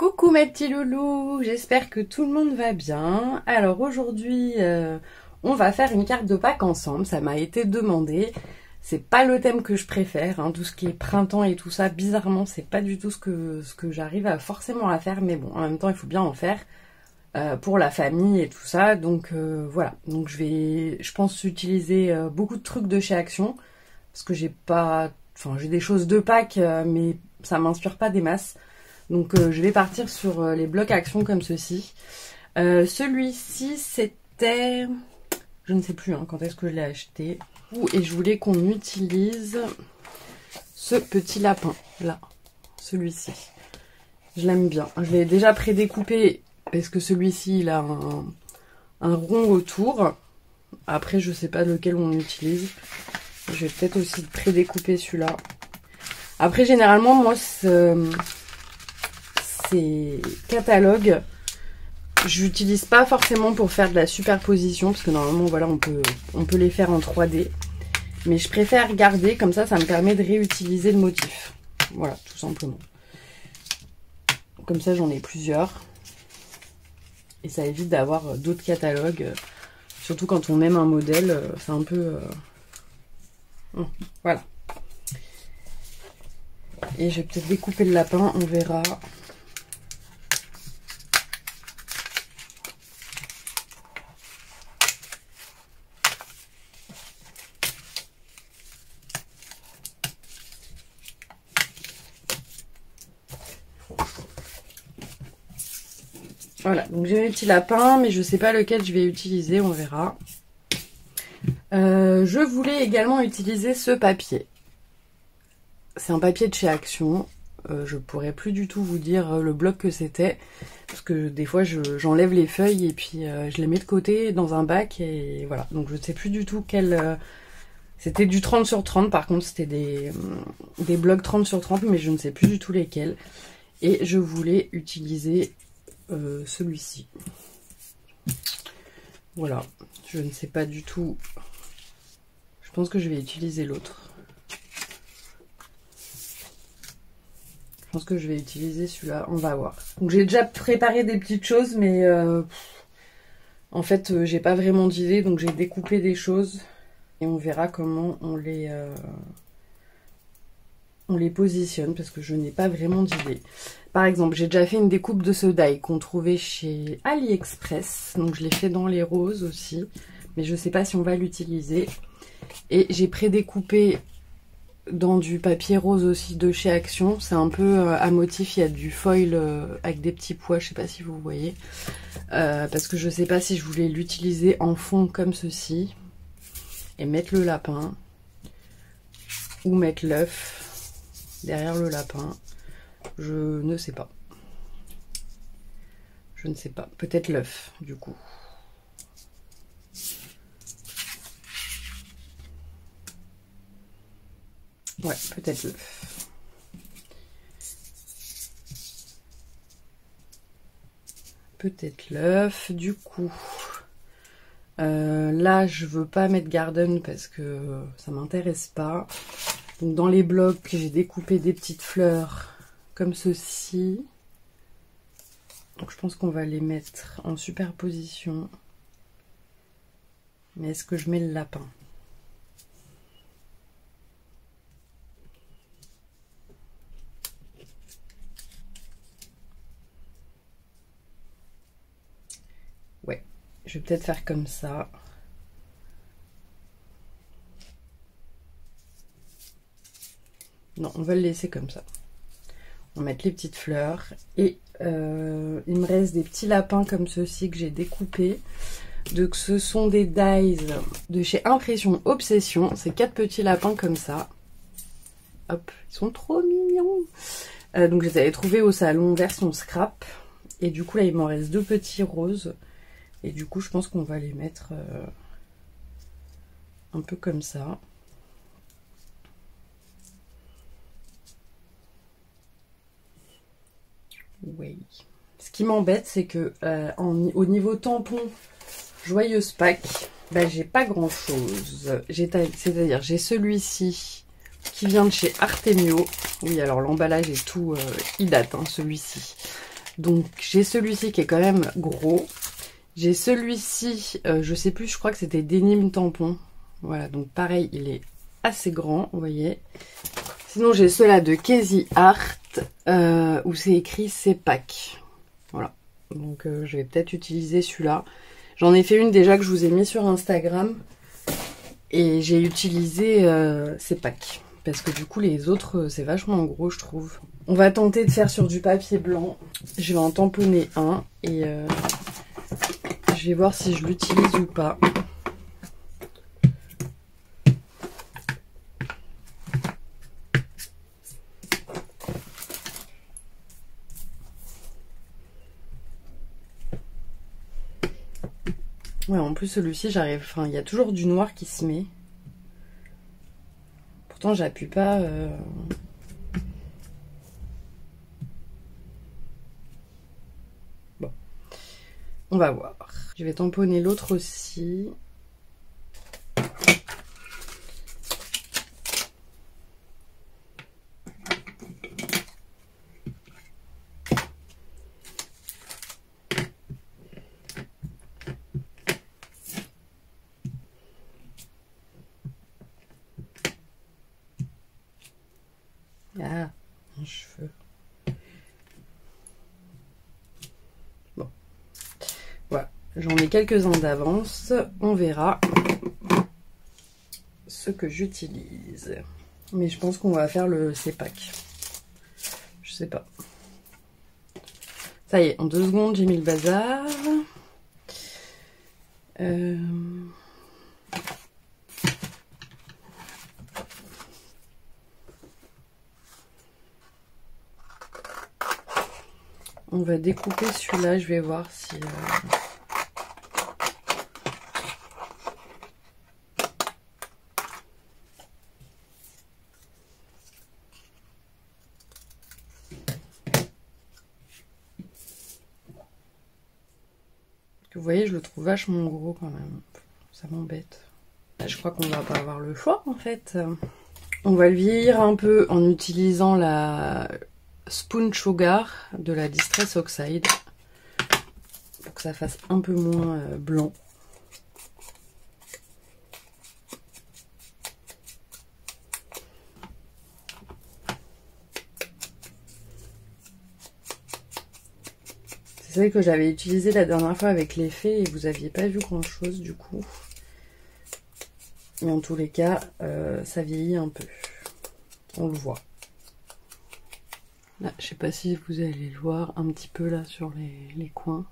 Coucou mes petits loulous, j'espère que tout le monde va bien. Alors aujourd'hui, on va faire une carte de Pâques ensemble, ça m'a été demandé. C'est pas le thème que je préfère, hein, tout ce qui est printemps et tout ça, bizarrement, c'est pas du tout ce que j'arrive forcément à faire, mais bon, en même temps, il faut bien en faire pour la famille et tout ça. Donc voilà, donc je pense utiliser beaucoup de trucs de chez Action, parce que j'ai des choses de Pâques, mais ça m'inspire pas des masses. Donc je vais partir sur les blocs Action comme ceci. Celui-ci c'était... Je ne sais plus quand est-ce que je l'ai acheté. Et je voulais qu'on utilise ce petit lapin là. Celui-ci. Je l'aime bien. Je l'ai déjà prédécoupé parce que celui-ci il a un rond autour. Après je sais pas lequel on utilise. Je vais peut-être aussi prédécouper celui-là. Après généralement moi ces catalogues, j'utilise pas forcément pour faire de la superposition parce que normalement voilà on peut les faire en 3D, mais je préfère garder comme ça me permet de réutiliser le motif, voilà, tout simplement. Comme ça j'en ai plusieurs et ça évite d'avoir d'autres catalogues, surtout quand on aime un modèle, c'est un peu voilà. Et je vais peut-être découper le lapin, on verra. Voilà, donc j'ai mes petits lapins, mais je sais pas lequel je vais utiliser, on verra. Je voulais également utiliser ce papier. C'est un papier de chez Action. Je pourrais plus du tout vous dire le bloc que c'était, parce que des fois j'enlève les feuilles et puis je les mets de côté dans un bac et voilà. Donc je ne sais plus du tout quel... C'était du 30 sur 30, par contre c'était des blocs 30 sur 30, mais je ne sais plus du tout lesquels. Et je voulais utiliser... celui-ci. Voilà, je ne sais pas du tout. Je pense que je vais utiliser l'autre. Je pense que je vais utiliser celui-là, on va voir. Donc j'ai déjà préparé des petites choses, mais en fait j'ai pas vraiment d'idée, donc j'ai découpé des choses et on verra comment on les positionne, parce que je n'ai pas vraiment d'idée. Par exemple, j'ai déjà fait une découpe de ce die qu'on trouvait chez AliExpress. Donc je l'ai fait dans les roses aussi, mais je ne sais pas si on va l'utiliser. Et j'ai prédécoupé dans du papier rose aussi de chez Action. C'est un peu à motif, il y a du foil avec des petits pois, je ne sais pas si vous voyez. Parce que je ne sais pas si je voulais l'utiliser en fond comme ceci et mettre le lapin, ou mettre l'œuf derrière le lapin. Je ne sais pas. Je ne sais pas. Peut-être l'œuf, du coup. Ouais, peut-être l'œuf. Peut-être l'œuf, du coup. Là, je veux pas mettre garden parce que ça m'intéresse pas. Donc, dans les blocs, j'ai découpé des petites fleurs comme ceci. Donc je pense qu'on va les mettre en superposition. Mais est-ce que je mets le lapin? Ouais, je vais peut-être faire comme ça. Non, on va le laisser comme ça. On va mettre les petites fleurs et il me reste des petits lapins comme ceci que j'ai découpés. Donc ce sont des dies de chez Impression Obsession. C'est 4 petits lapins comme ça. Hop, ils sont trop mignons. Donc je les avais trouvés au salon version scrap. Et du coup là il m'en reste 2 petits roses. Et du coup je pense qu'on va les mettre un peu comme ça. Oui. Ce qui m'embête, c'est que au niveau tampon Joyeuse Pâques, bah, j'ai pas grand chose. C'est-à-dire, j'ai celui-ci qui vient de chez Artemio. Oui, alors l'emballage est tout, il date, hein, celui-ci. Donc j'ai celui-ci qui est quand même gros. J'ai celui-ci, je sais plus, je crois que c'était Denim Tampon. Voilà, donc pareil, il est assez grand, vous voyez. Sinon j'ai ceux-là de Casey Art, où c'est écrit CEPAC. Voilà, donc je vais peut-être utiliser celui-là. J'en ai fait une déjà que je vous ai mis sur Instagram. Et j'ai utilisé CEPAC. Parce que du coup les autres c'est vachement gros je trouve. On va tenter de faire sur du papier blanc. Je vais en tamponner un et je vais voir si je l'utilise ou pas. Ouais, en plus celui-ci j'arrive, enfin il y a toujours du noir qui se met. Pourtant j'appuie pas. Bon, on va voir. Je vais tamponner l'autre aussi. Ah, un cheveu. Bon. Voilà. J'en ai quelques-uns d'avance. On verra ce que j'utilise. Mais je pense qu'on va faire le CEPAC. Je sais pas. Ça y est, en 2 secondes, j'ai mis le bazar. On va découper celui-là, je vais voir si... Vous voyez, je le trouve vachement gros quand même. Ça m'embête. Je crois qu'on va pas avoir le choix en fait. On va le vieillir un peu en utilisant la Spoon Sugar de la Distress Oxide. Pour que ça fasse un peu moins blanc. C'est celle que j'avais utilisée la dernière fois avec l'effet et vous aviez pas vu grand chose du coup. Mais en tous les cas, ça vieillit un peu. On le voit. Là, je sais pas si vous allez le voir un petit peu là sur les coins.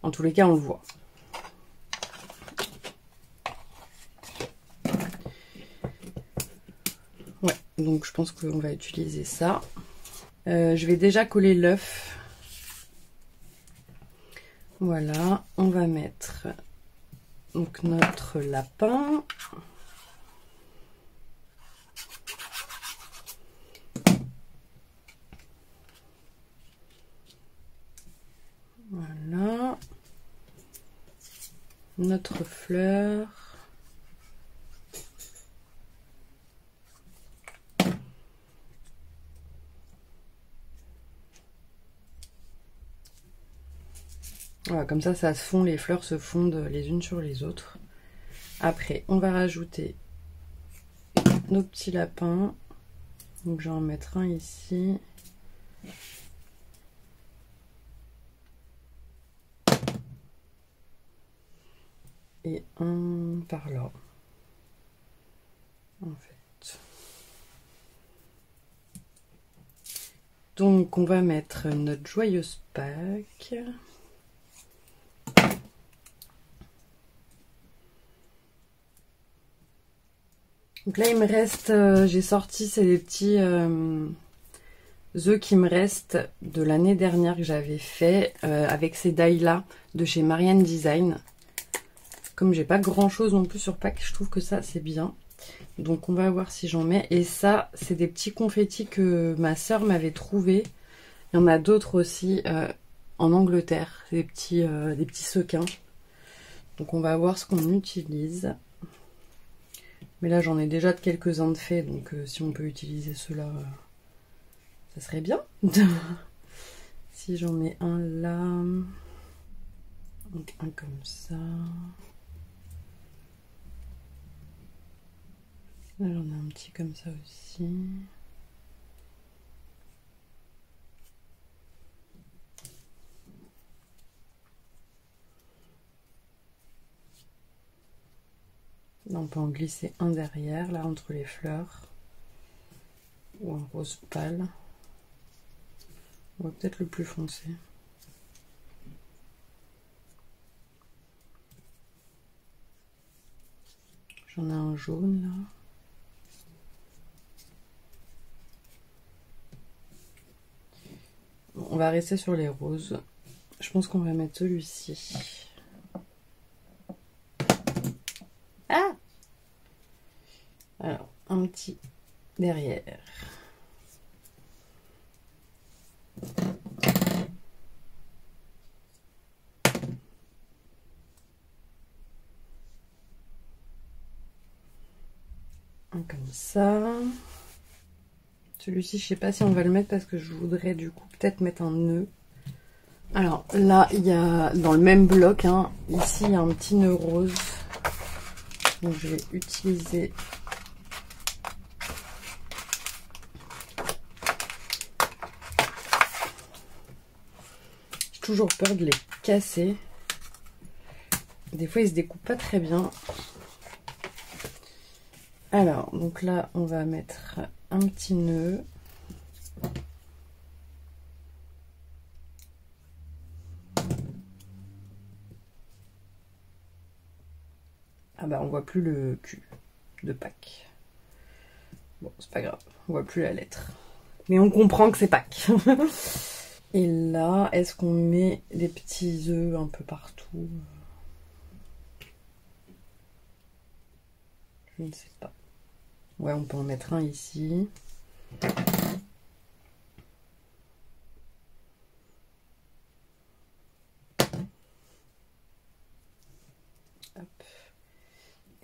En tous les cas, on le voit. Ouais, donc je pense qu'on va utiliser ça. Je vais déjà coller l'œuf. Voilà, on va mettre donc notre lapin. Voilà. Notre fleur. Voilà, comme ça se fond, les fleurs se fondent les unes sur les autres. Après, on va rajouter nos petits lapins. Donc, je vais en mettre un ici. Et un par là. En fait. Donc, on va mettre notre joyeuse Pâques. Donc là, il me reste, j'ai sorti, c'est les petits œufs qui me restent de l'année dernière que j'avais fait avec ces die-là de chez Marianne Design. Comme j'ai pas grand chose non plus sur Pâques, je trouve que ça c'est bien. Donc on va voir si j'en mets. Et ça, c'est des petits confettis que ma soeur m'avait trouvé. Il y en a d'autres aussi en Angleterre, des petits sequins. Donc on va voir ce qu'on utilise. Mais là, j'en ai déjà de quelques-uns de faits, donc si on peut utiliser ceux-là, ça serait bien. ici j'en ai un là. Donc un comme ça. Là j'en ai un petit comme ça aussi. Là on peut en glisser un derrière, là entre les fleurs. Ou un rose pâle. On va peut-être le plus foncé. J'en ai un jaune là. Bon, on va rester sur les roses. Je pense qu'on va mettre celui-ci. Ah! Alors, un petit derrière. Un comme ça. Celui-ci, je sais pas si on va le mettre parce que je voudrais du coup peut-être mettre un nœud. Alors là, il y a dans le même bloc, hein, ici il y a un petit nœud rose. Donc je vais utiliser j'ai toujours peur de les casser. Des fois ils se découpent pas très bien. Alors, donc là, on va mettre un petit nœud. Ah bah, on voit plus le cul de Pâques. Bon, c'est pas grave, on voit plus la lettre. Mais on comprend que c'est Pâques. Et là, est-ce qu'on met des petits œufs un peu partout? Je ne sais pas. Ouais, on peut en mettre un ici. Hop.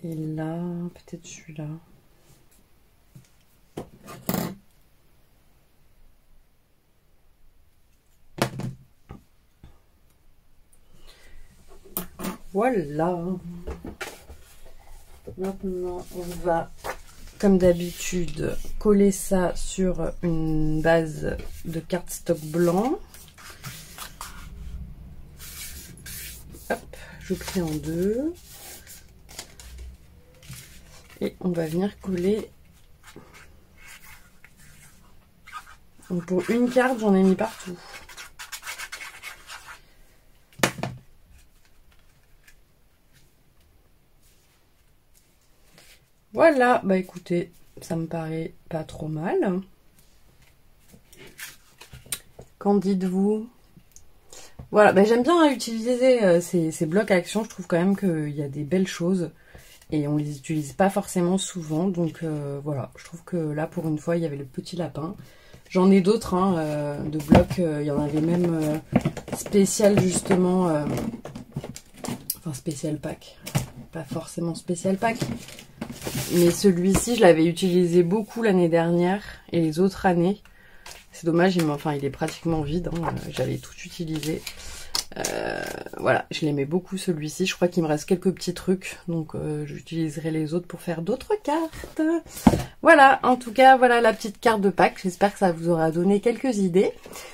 Et là, peut-être celui-là. Voilà. Maintenant, on va, comme d'habitude, coller ça sur une base de cardstock blanc. Hop, je plie en deux. Et on va venir coller. Donc pour une carte, j'en ai mis partout. Voilà, bah écoutez, ça me paraît pas trop mal. Qu'en dites-vous? Voilà, bah j'aime bien utiliser ces blocs actions. Je trouve quand même qu'il y a des belles choses et on les utilise pas forcément souvent. Donc voilà, je trouve que là pour une fois il y avait le petit lapin. J'en ai d'autres hein, de blocs, il y en avait même spécial justement, enfin spécial pack, pas forcément spécial pack. Mais celui-ci, je l'avais utilisé beaucoup l'année dernière et les autres années. C'est dommage, il est pratiquement vide. Hein, j'avais tout utilisé. Voilà, je l'aimais beaucoup celui-ci. Je crois qu'il me reste quelques petits trucs. Donc j'utiliserai les autres pour faire d'autres cartes. Voilà, en tout cas, voilà la petite carte de Pâques. J'espère que ça vous aura donné quelques idées.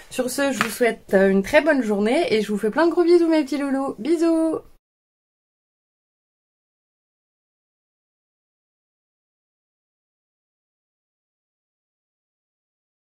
Sur ce, je vous souhaite une très bonne journée et je vous fais plein de gros bisous mes petits loulous. Bisous!